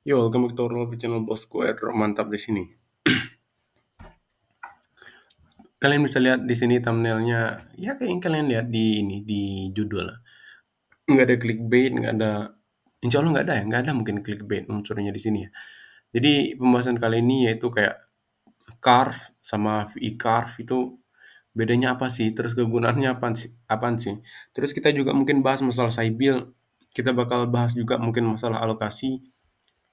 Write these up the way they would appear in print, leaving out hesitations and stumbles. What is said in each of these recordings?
Yo, welcome back to our love channel bosku. Airdrop mantap di sini. Kalian bisa lihat di sini thumbnailnya. Ya kayak yang kalian lihat di ini di judul. Nggak ada clickbait, nggak ada. Insya Allah nggak ada ya, nggak ada mungkin clickbait unsurnya di sini ya. Jadi pembahasan kali ini yaitu kayak carve sama VI carve itu bedanya apa sih? Terus kegunaannya apaan sih? Terus kita juga mungkin bahas masalah Sybil. Kita bakal bahas juga mungkin masalah alokasi.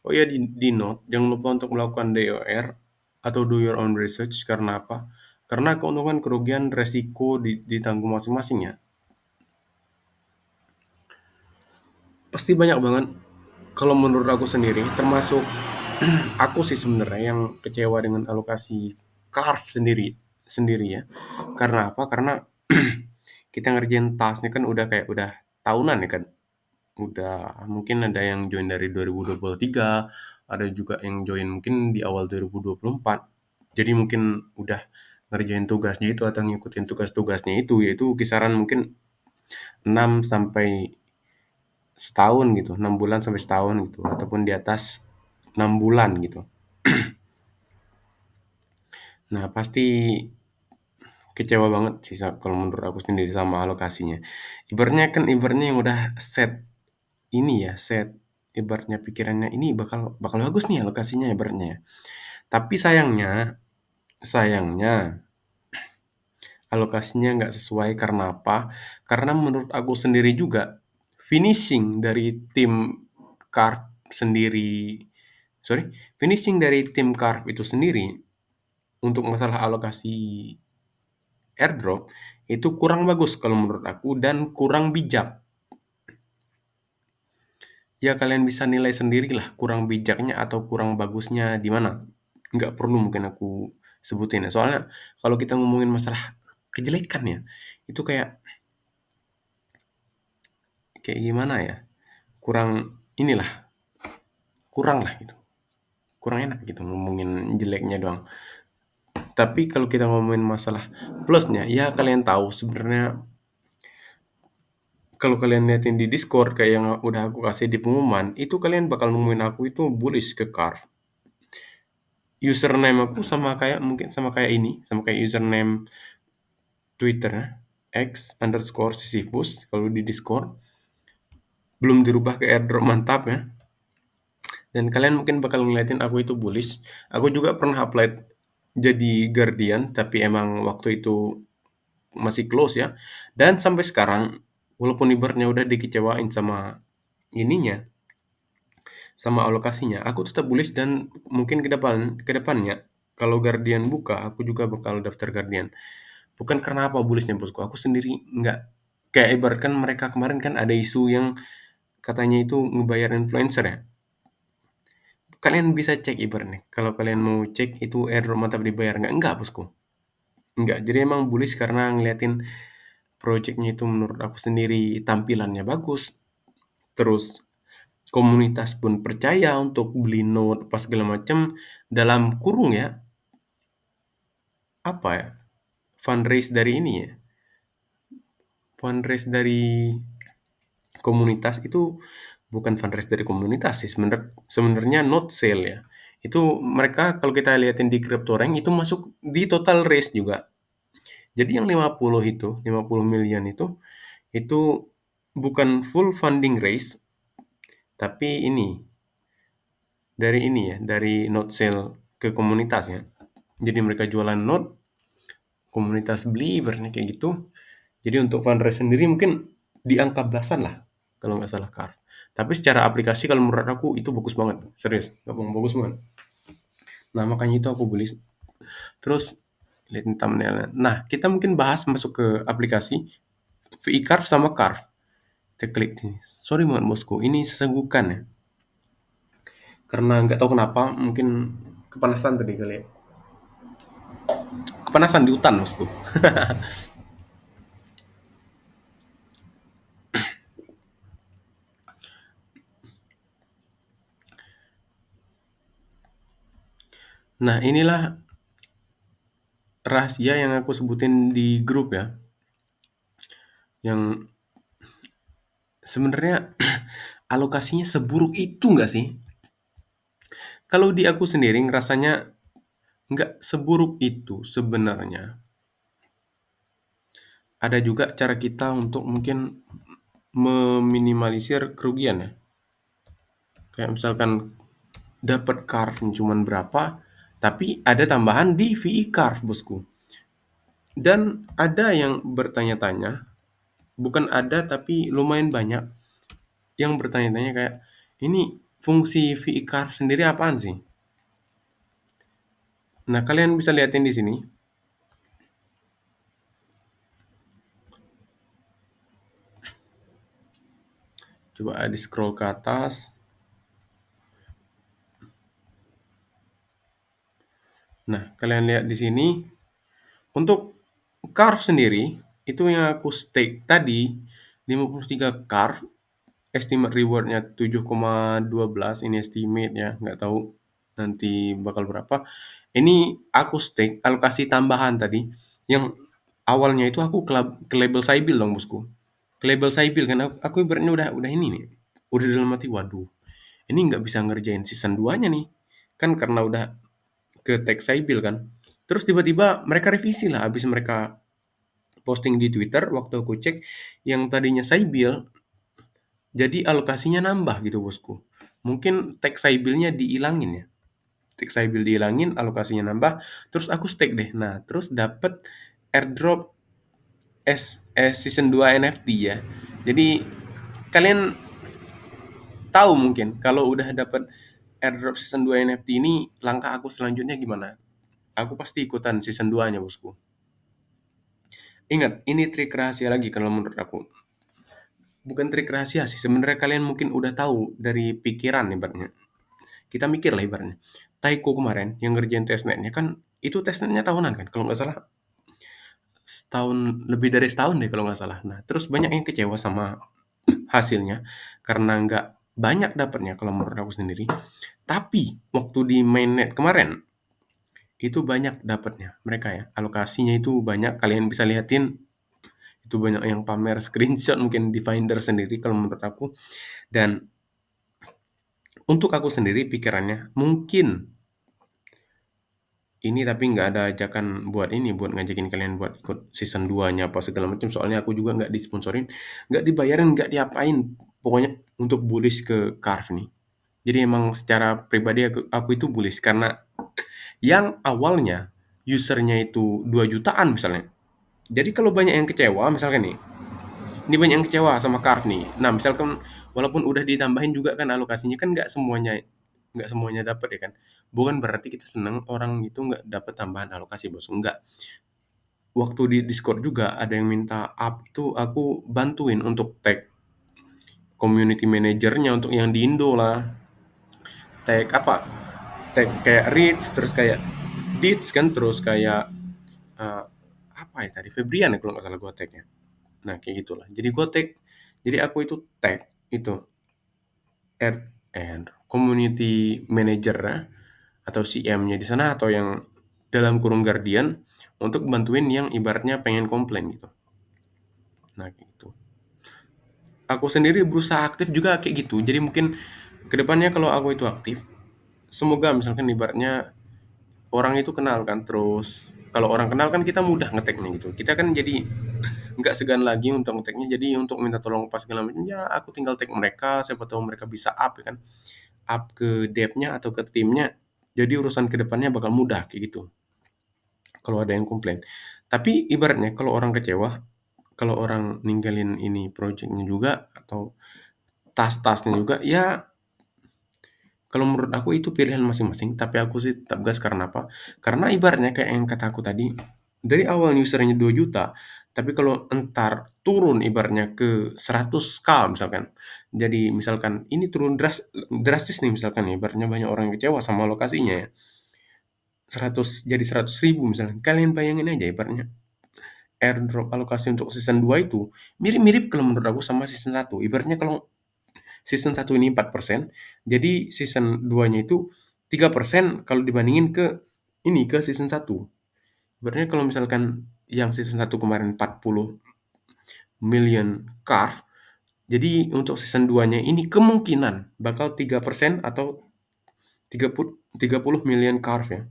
Oh ya di note, jangan lupa untuk melakukan DOR atau do your own research. Karena apa? Karena keuntungan kerugian resiko ditanggung masing-masing ya. Pasti banyak banget kalau menurut aku sendiri, termasuk aku sih sebenarnya yang kecewa dengan alokasi CARF sendiri ya. Karena apa? Karena kita ngerjain tasnya kan udah kayak udah tahunan ya kan. Udah mungkin ada yang join dari 2023, ada juga yang join mungkin di awal 2024. Jadi mungkin udah ngerjain tugasnya itu atau ngikutin tugas-tugasnya itu, yaitu kisaran mungkin 6 sampai setahun gitu, 6 bulan sampai setahun gitu, ataupun di atas 6 bulan gitu. Nah, pasti kecewa banget sih kalau menurut aku sendiri sama alokasinya. Ibaratnya yang udah set ini ya, set ibaratnya pikirannya ini bakal bakal bagus nih alokasinya ibaratnya ya. Tapi sayangnya alokasinya nggak sesuai karena apa? Karena menurut aku sendiri juga finishing dari tim Carp sendiri, sorry, finishing dari tim Carp itu sendiri untuk masalah alokasi airdrop itu kurang bagus kalau menurut aku dan kurang bijak. Ya kalian bisa nilai sendirilah kurang bijaknya atau kurang bagusnya di mana. Nggak perlu mungkin aku sebutin ya. Soalnya kalau kita ngomongin masalah kejelekan ya, itu kayak kayak gimana ya? Kurang inilah, kurang lah gitu. Kurang enak gitu ngomongin jeleknya doang. Tapi kalau kita ngomongin masalah plusnya, ya kalian tahu sebenarnya kalau kalian liatin di Discord kayak yang udah aku kasih di pengumuman, itu kalian bakal nemuin aku itu bullish ke Carve. Username aku sama kayak mungkin sama kayak username Twitter x_Sisyphus kalau di Discord. Belum dirubah ke airdrop mantap ya. Dan kalian mungkin bakal ngeliatin aku itu bullish. Aku juga pernah apply jadi Guardian, tapi emang waktu itu masih close ya. Dan sampai sekarang, walaupun ibaratnya udah dikecewain sama ininya, sama alokasinya, aku tetap bullish dan mungkin ke depannya kalau Guardian buka, aku juga bakal daftar Guardian. Bukan karena apa bullishnya bosku, aku sendiri nggak kayak ibaratkan mereka kemarin kan ada isu yang katanya itu ngebayar influencer ya. Kalian bisa cek ibaratnya. Kalau kalian mau cek itu airdrop mantap dibayar enggak bosku. Enggak. Jadi emang bullish karena ngeliatin projectnya itu menurut aku sendiri tampilannya bagus. Terus komunitas pun percaya untuk beli note pas segala macam dalam kurung ya apa ya fundraise dari ini ya fundraise dari komunitas itu bukan fundraise dari komunitas sih sebenarnya not sale ya itu mereka kalau kita lihatin di CryptoRank itu masuk di total raise juga jadi yang 50 million itu bukan full funding raise tapi ini dari ini ya dari not sale ke komunitas ya jadi mereka jualan note komunitas beli ibaratnya kayak gitu. Jadi untuk fundraise sendiri mungkin di angka belasan lah kalau nggak salah Carve. Tapi secara aplikasi kalau menurut aku itu bagus banget, serius, nggak bohong bagus banget. Nah makanya itu aku beli. Terus lihat thumbnailnya. Nah kita mungkin bahas masuk ke aplikasi VI Carve sama Carve. Kita klik ini. Sorry banget bosku, ini sesenggukan ya. Karena nggak tahu kenapa, mungkin kepanasan tadi kali ya. Kepanasan di hutan bosku. Nah inilah rahasia yang aku sebutin di grup ya. Yang sebenarnya alokasinya seburuk itu nggak sih? Kalau di aku sendiri ngerasanya nggak seburuk itu sebenarnya. Ada juga cara kita untuk mungkin meminimalisir kerugian ya. Kayak misalkan dapat carve cuman berapa, tapi ada tambahan di VI carve bosku. Dan ada yang bertanya-tanya, bukan ada tapi lumayan banyak yang bertanya-tanya kayak, ini fungsi VI carve sendiri apaan sih? Nah, kalian bisa lihatin di sini. Coba di scroll ke atas. Nah, kalian lihat di sini untuk carve sendiri itu yang aku stake tadi 53 carve, estimate rewardnya 7,12, ini estimate ya, nggak tahu nanti bakal berapa. Ini aku stake alokasi tambahan tadi yang awalnya itu aku ke label Sybil dong bosku. Ke label Sybil kan aku ibaratnya udah ini nih. Udah dalam hati waduh. Ini nggak bisa ngerjain season 2-nya nih. Kan karena udah ke tag Sybil kan. Terus tiba-tiba mereka revisi lah habis mereka posting di Twitter waktu aku cek yang tadinya Sybil jadi alokasinya nambah gitu bosku. Mungkin tag Sybilnya dihilangin ya. Tag Sybil dihilangin, alokasinya nambah, terus aku stake deh. Nah, terus dapat airdrop season 2 NFT ya. Jadi kalian tahu mungkin kalau udah dapat airdrop season 2 NFT ini langkah aku selanjutnya gimana? Aku pasti ikutan season 2-nya, bosku. Ingat, ini trik rahasia lagi kalau menurut aku. Bukan trik rahasia sih, sebenarnya kalian mungkin udah tahu dari pikiran ibaratnya. Kita mikir lah ibaratnya. Taiko kemarin yang ngerjain testnetnya kan itu testnetnya tahunan kan kalau nggak salah setahun lebih dari setahun deh kalau nggak salah. Nah terus banyak yang kecewa sama hasilnya karena nggak banyak dapatnya kalau menurut aku sendiri. Tapi waktu di mainnet kemarin itu banyak dapatnya mereka ya alokasinya itu banyak kalian bisa lihatin itu banyak yang pamer screenshot mungkin di Finder sendiri kalau menurut aku dan untuk aku sendiri pikirannya mungkin ini tapi nggak ada ajakan buat ini, buat ngajakin kalian buat ikut season 2-nya apa segala macam. Soalnya aku juga nggak disponsorin, nggak dibayarin, nggak diapain. Pokoknya untuk bullish ke Carve nih. Jadi emang secara pribadi aku itu bullish karena yang awalnya usernya itu 2 jutaan misalnya. Jadi kalau banyak yang kecewa misalkan nih, ini banyak yang kecewa sama Carve nih. Nah, misalkan walaupun udah ditambahin juga kan alokasinya kan nggak semuanya dapat ya kan. Bukan berarti kita seneng orang itu nggak dapat tambahan alokasi bos. Enggak. Waktu di Discord juga ada yang minta up itu aku bantuin untuk tag community manajernya untuk yang di Indo lah. Tag apa? Tag kayak Rich terus kayak Dits kan terus kayak eh, apa ya tadi Febrian ya kalau nggak salah gue tagnya. Nah kayak gitulah. Jadi gue tag. Jadi aku itu tag itu and community manager atau CM-nya di sana atau yang dalam kurung guardian untuk bantuin yang ibaratnya pengen komplain gitu. Nah, gitu. Aku sendiri berusaha aktif juga kayak gitu. Jadi mungkin kedepannya kalau aku itu aktif, semoga misalkan ibaratnya orang itu kenal kan, terus kalau orang kenal kan kita mudah ngeteknya gitu. Kita kan jadi nggak segan lagi untuk ngeteknya. Jadi untuk minta tolong pas segala macam, ya aku tinggal tag mereka, siapa tahu mereka bisa up ya kan, up ke devnya atau ke timnya. Jadi urusan kedepannya bakal mudah kayak gitu. Kalau ada yang komplain. Tapi ibaratnya kalau orang kecewa, kalau orang ninggalin ini projectnya juga atau tas-tasnya juga, ya kalau menurut aku itu pilihan masing-masing. Tapi aku sih tetap gas karena apa? Karena ibaratnya kayak yang kata aku tadi, dari awal usernya 2 juta, tapi kalau entar turun ibaratnya ke 100K misalkan. Jadi misalkan ini turun drastis nih misalkan nih, ibaratnya banyak orang yang kecewa sama lokasinya ya. 100 jadi 100.000 misalnya. Kalian bayangin aja ibaratnya airdrop alokasi untuk season 2 itu mirip-mirip kalau menurut aku sama season 1. Ibaratnya kalau season 1 ini 4%, jadi season 2-nya itu 3% kalau dibandingin ke ini ke season 1. Ibaratnya kalau misalkan yang season 1 kemarin 40 million carve, jadi untuk season 2-nya ini kemungkinan bakal 3% atau 30 million carve ya.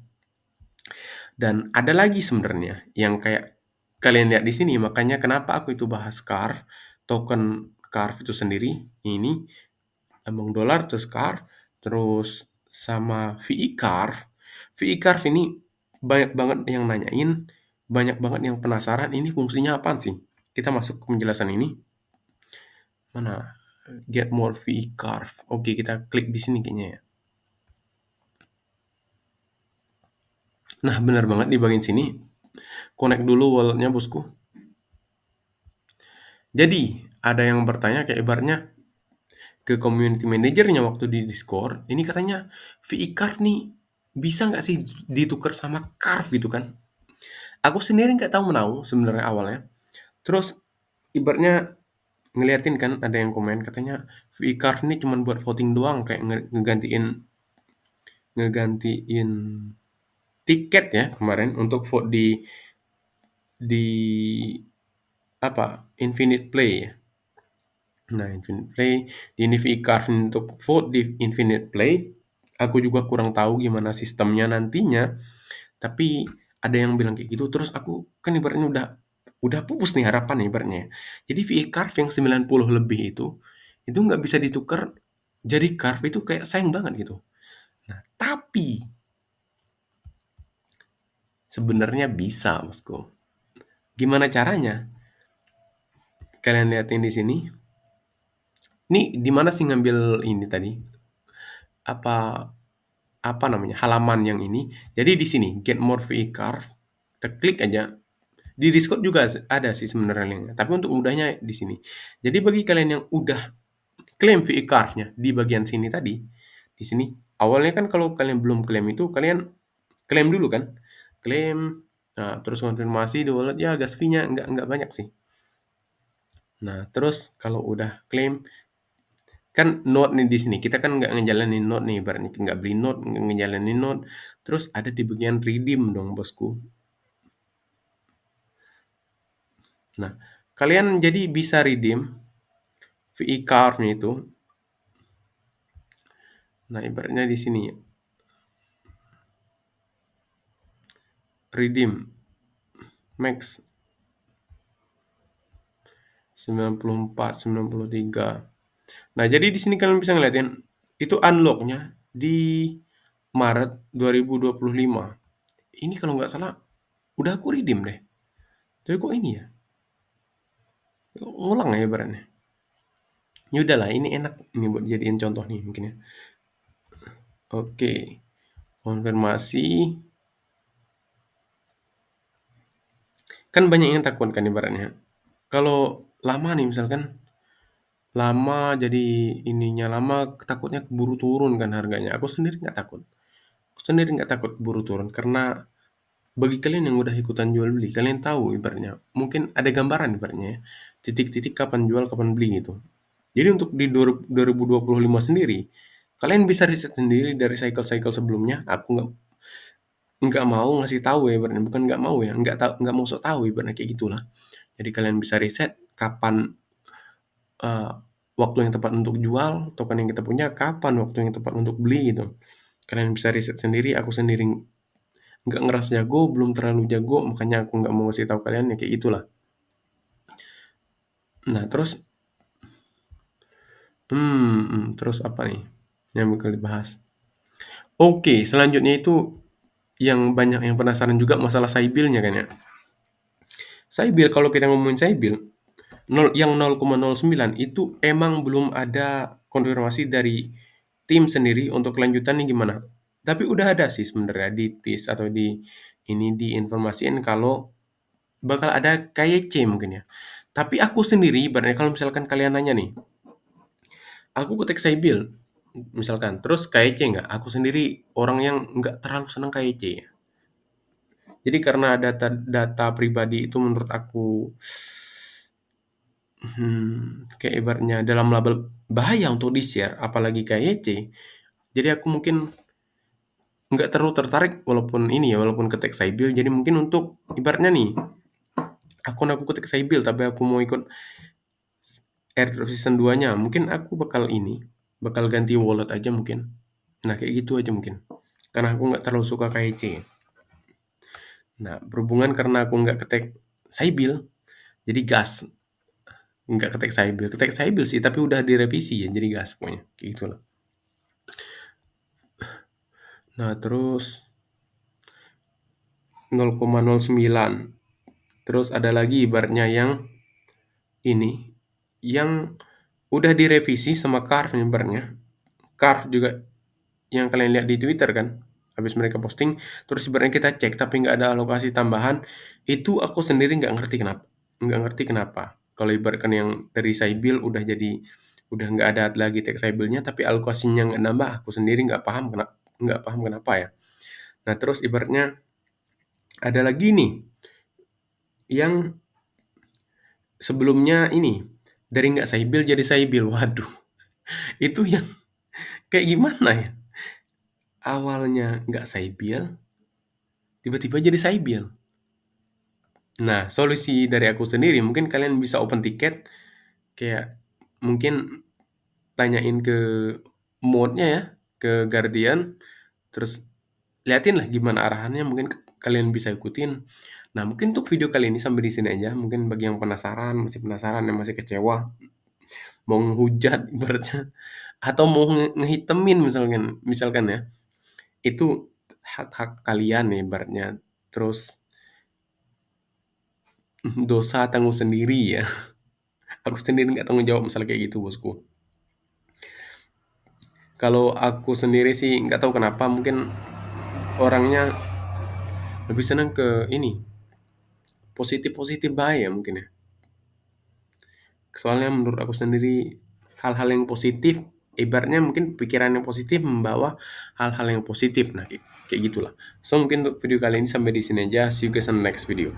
Dan ada lagi sebenarnya yang kayak kalian lihat di sini, makanya kenapa aku itu bahas Carve, token Carve itu sendiri, ini Among Dollar, terus Carve, terus sama VE Carve. VE Carve ini banyak banget yang nanyain, banyak banget yang penasaran ini fungsinya apaan sih? Kita masuk ke penjelasan ini. Mana? Get more VE Carve. Oke, kita klik di sini kayaknya ya. Nah, benar banget di bagian sini. Connect dulu walletnya bosku. Jadi, ada yang bertanya kayak ibaratnya ke community manajernya waktu di Discord, ini katanya VE Card nih bisa nggak sih ditukar sama Carve gitu kan? Aku sendiri nggak tahu menau sebenarnya awalnya. Terus ibaratnya ngeliatin kan ada yang komen katanya VE Card nih cuma buat voting doang kayak ngegantiin ngegantiin tiket ya kemarin untuk vote di apa Infinite Play ya. Nah, Infinite Play, di Nvidia Card untuk vote di Infinite Play, aku juga kurang tahu gimana sistemnya nantinya, tapi ada yang bilang kayak gitu, terus aku kan ibaratnya udah pupus nih harapan ibaratnya. Jadi VA Carve yang 90 lebih itu nggak bisa ditukar jadi Carve itu kayak sayang banget gitu. Nah, tapi sebenarnya bisa, Bosku. Gimana caranya? Kalian lihatin di sini. Nih, di mana sih ngambil ini tadi? Apa apa namanya halaman yang ini. Jadi di sini get more VE Carve, kita klik aja. Di Discord juga ada sih sebenarnya linknya. Tapi untuk mudahnya di sini. Jadi bagi kalian yang udah klaim VE Carve-nya di bagian sini tadi, di sini awalnya kan kalau kalian belum klaim itu kalian klaim dulu kan, klaim. Nah, terus konfirmasi di wallet ya gas fee-nya nggak banyak sih. Nah, terus kalau udah klaim kan note nih di sini kita kan nggak ngejalanin note nih ibaratnya nggak beli note nggak ngejalanin note terus ada di bagian redeem dong bosku. Nah, kalian jadi bisa redeem VE Card-nya itu. Nah, ibaratnya di sini redeem max 94 93. Nah, jadi di sini kalian bisa ngeliatin itu unlock-nya di Maret 2025. Ini kalau nggak salah udah aku redeem deh. Tapi kok ini ya? Ngulang ya ibaratnya. Ya udahlah, ini enak ini buat jadiin contoh nih mungkin ya. Oke. Konfirmasi. Kan banyak yang takut kan ibaratnya. Kalau lama nih misalkan lama jadi ininya lama takutnya keburu turun kan harganya. Aku sendiri nggak takut. Aku sendiri nggak takut keburu turun karena bagi kalian yang udah ikutan jual beli, kalian tahu ibaratnya. Mungkin ada gambaran ibaratnya ya. Titik-titik kapan jual, kapan beli gitu. Jadi untuk di 2025 sendiri, kalian bisa riset sendiri dari cycle-cycle sebelumnya. Aku nggak mau ngasih tahu ya ibaratnya, bukan nggak mau ya, nggak mau sok tahu ibaratnya kayak gitulah. Jadi kalian bisa riset kapan eh, waktu yang tepat untuk jual token yang kita punya, kapan waktu yang tepat untuk beli gitu. Kalian bisa riset sendiri, aku sendiri nggak ngerasa jago, belum terlalu jago, makanya aku nggak mau ngasih tahu kalian ya kayak gitulah. Nah terus, terus apa nih yang bakal dibahas? Oke, selanjutnya itu yang banyak yang penasaran juga masalah Saibil-nya kan ya. Saibil kalau kita ngomongin Saibil, yang 0,09 itu emang belum ada konfirmasi dari tim sendiri untuk kelanjutannya gimana. Tapi udah ada sih sebenarnya di TIS atau di ini diinformasiin kalau bakal ada KYC mungkin ya. Tapi aku sendiri ibaratnya kalau misalkan kalian nanya nih, aku ketik Saibil misalkan, terus KYC nggak? Aku sendiri orang yang nggak terlalu senang KYC ya. Jadi karena data pribadi itu menurut aku kayak ibaratnya dalam label bahaya untuk di-share, apalagi KYC. Jadi aku mungkin nggak terlalu tertarik walaupun ini ya, walaupun ketik Saibil. Jadi mungkin untuk ibaratnya nih, akun aku ketik Saibil tapi aku mau ikut airdrop season 2-nya, mungkin aku bakal ganti wallet aja mungkin. Nah, kayak gitu aja mungkin. Karena aku nggak terlalu suka KIC. Nah, berhubungan karena aku nggak ketek Saibil, jadi gas. Nggak ketek Saibil. Ketek Saibil sih, tapi udah direvisi ya, jadi gas pokoknya. Kayak gitu lah. Nah, terus 0,09. Terus ada lagi ibaratnya yang ini, yang udah direvisi sama Carve ibaratnya. Carve juga yang kalian lihat di Twitter kan, habis mereka posting, terus ibaratnya kita cek tapi nggak ada alokasi tambahan, itu aku sendiri nggak ngerti kenapa. Kalau ibaratkan yang dari Saibil udah nggak ada lagi teks Saibilnya, tapi alokasinya nggak nambah, aku sendiri nggak paham kenapa ya. Nah terus ibaratnya ada lagi nih yang sebelumnya ini dari nggak Saibil jadi Saibil, waduh itu yang kayak gimana ya? Awalnya nggak Saibil, tiba-tiba jadi Saibil. Nah, solusi dari aku sendiri mungkin kalian bisa open tiket, kayak mungkin tanyain ke mode-nya ya, ke Guardian, terus liatin lah gimana arahannya, mungkin kalian bisa ikutin. Nah, mungkin untuk video kali ini sampai di sini aja. Mungkin bagi yang penasaran, yang masih kecewa, mau ngehujat ibaratnya, atau mau ngehitemin misalkan misalkan ya, itu hak-hak kalian ya ibaratnya. Terus dosa tanggung sendiri ya. Aku sendiri nggak tanggung jawab masalah kayak gitu, bosku. Kalau aku sendiri sih nggak tahu kenapa, mungkin orangnya lebih senang ke ini, positif-positif bahaya mungkin ya. Soalnya menurut aku sendiri hal-hal yang positif, ibaratnya mungkin pikiran yang positif membawa hal-hal yang positif. Nah, kayak gitulah. So mungkin untuk video kali ini sampai di sini aja. See you guys on the next video.